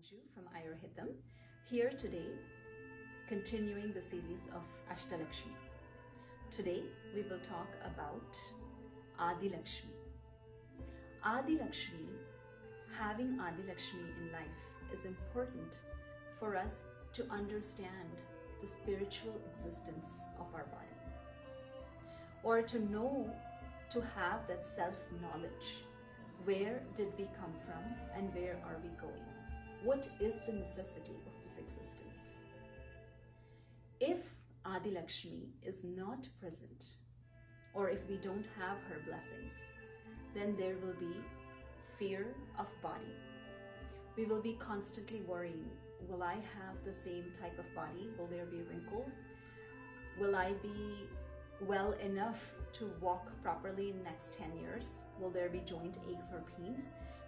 Anju from Ayurhitam, here today continuing the series of Ashtha Laksmi. Today we will talk about Aadi Laksmi. Aadi Laksmi, having Aadi Laksmi in life is important for us to understand the spiritual existence of our body, or to know, to have that self-knowledge. Where did we come from and where are we going? What is the necessity of this existence? If Aadi Lakshmi is not present, or if we don't have her blessings, then there will be fear of body. We will be constantly worrying, will I have the same type of body? Will there be wrinkles? Will I be well enough to walk properly in the next 10 years? Will there be joint aches or pains?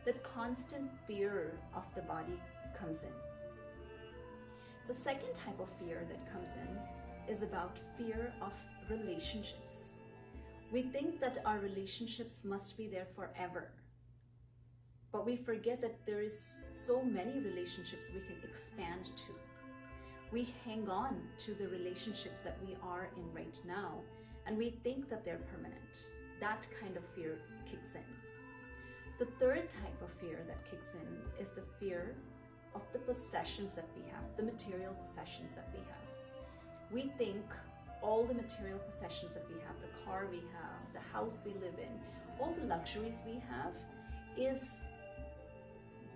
That constant fear of the body comes in. The second type of fear that comes in is about fear of relationships. We think that our relationships must be there forever, but we forget that there is so many relationships we can expand to. We hang on to the relationships that we are in right now, and we think that they're permanent. That kind of fear kicks in. The third type of fear that kicks in is the fear of the possessions that we have, the material possessions that we have. We think all the material possessions that we have, the car we have, the house we live in, all the luxuries we have, is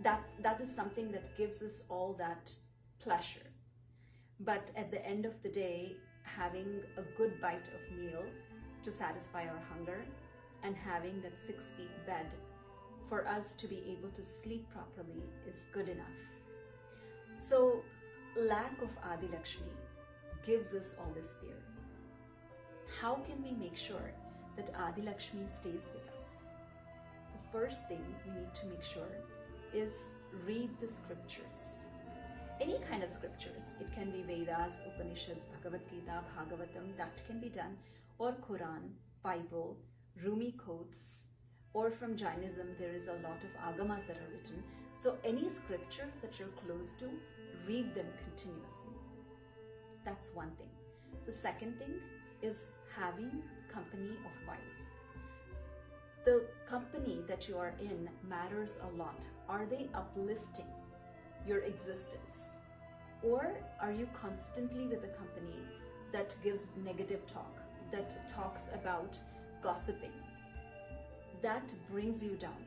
that is something that gives us all that pleasure. But at the end of the day, having a good bite of meal to satisfy our hunger and having that 6 feet bed for us to be able to sleep properly is good enough. So lack of Aadi Lakshmi gives us all this fear. How can we make sure that Aadi Lakshmi stays with us? The first thing we need to make sure is read the scriptures. Any kind of scriptures. It can be Vedas, Upanishads, Bhagavad Gita, Bhagavatam, that can be done, or Quran, Bible, Rumi quotes, or from Jainism there is a lot of agamas that are written. So any scriptures that you're close to, read them continuously. That's one thing. The second thing is having company of wise. The company that you are in matters a lot. Are they uplifting your existence, or are you constantly with a company that gives negative talk, that talks about gossiping, that brings you down?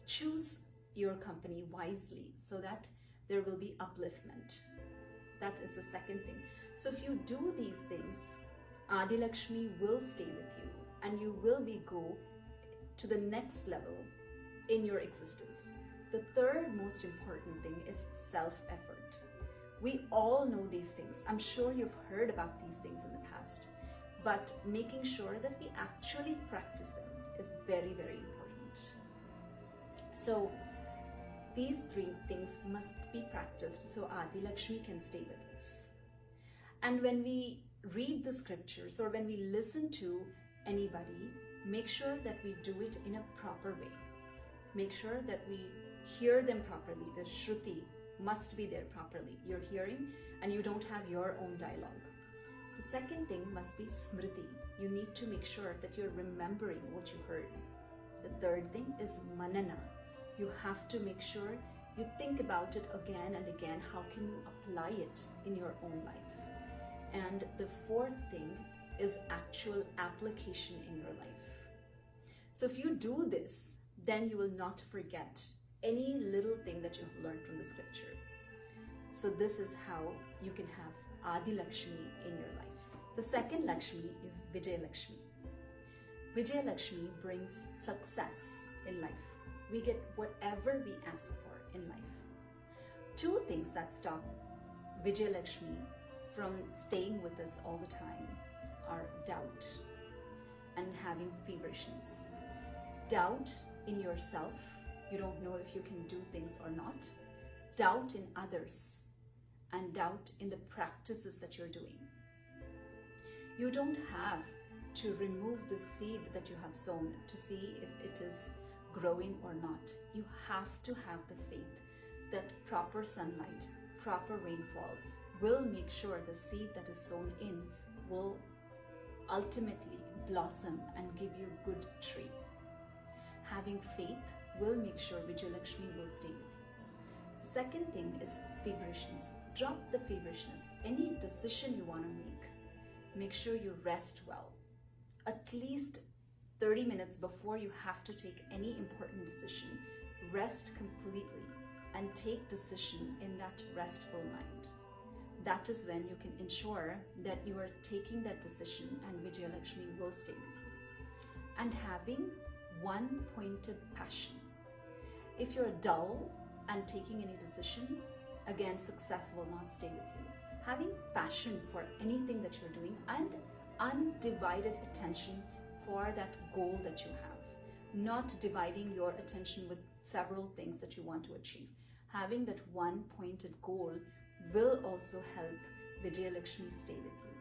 Choose your company wisely so that there will be upliftment. That is the second thing. So if you do these things, Aadi Lakshmi will stay with you and you will go to the next level in your existence. The third most important thing is self-effort. We all know these things. I'm sure you've heard about these things in the past, but making sure that we actually practice them is very, very important. So these three things must be practiced so Aadi Lakshmi can stay with us. And when we read the scriptures or when we listen to anybody, make sure that we do it in a proper way. Make sure that we hear them properly. The Shruti must be there properly. You're hearing and you don't have your own dialogue. The second thing must be Smriti. You need to make sure that you're remembering what you heard. The third thing is Manana. You have to make sure you think about it again and again. How can you apply it in your own life? And the fourth thing is actual application in your life. So if you do this, then you will not forget any little thing that you have learned from the scripture. So this is how you can have Aadi Lakshmi in your life. The second Lakshmi is Vijaya Lakshmi. Vijaya Lakshmi brings success in life. We get whatever we ask for in life. Two things that stop Vijaya Lakshmi from staying with us all the time are doubt and having feverishness. Doubt in yourself. You don't know if you can do things or not. Doubt in others and doubt in the practices that you're doing. You don't have to remove the seed that you have sown to see if it is growing or not. You have to have the faith that proper sunlight, proper rainfall will make sure the seed that is sown in will ultimately blossom and give you a good tree. Having faith will make sure Vijaya Lakshmi will stay with you. The second thing is feverishness. Drop the feverishness. Any decision you want to make sure you rest well. At least 30 minutes before you have to take any important decision, rest completely and take decision in that restful mind. That is when you can ensure that you are taking that decision and Vijaya Lakshmi will stay with you. And having one pointed passion. If you're dull and taking any decision, again, success will not stay with you. Having passion for anything that you're doing and undivided attention for that goal that you have. Not dividing your attention with several things that you want to achieve. Having that one pointed goal will also help Vijaya Lakshmi stay with you.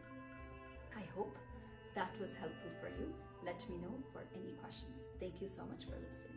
I hope that was helpful for you. Let me know for any questions. Thank you so much for listening.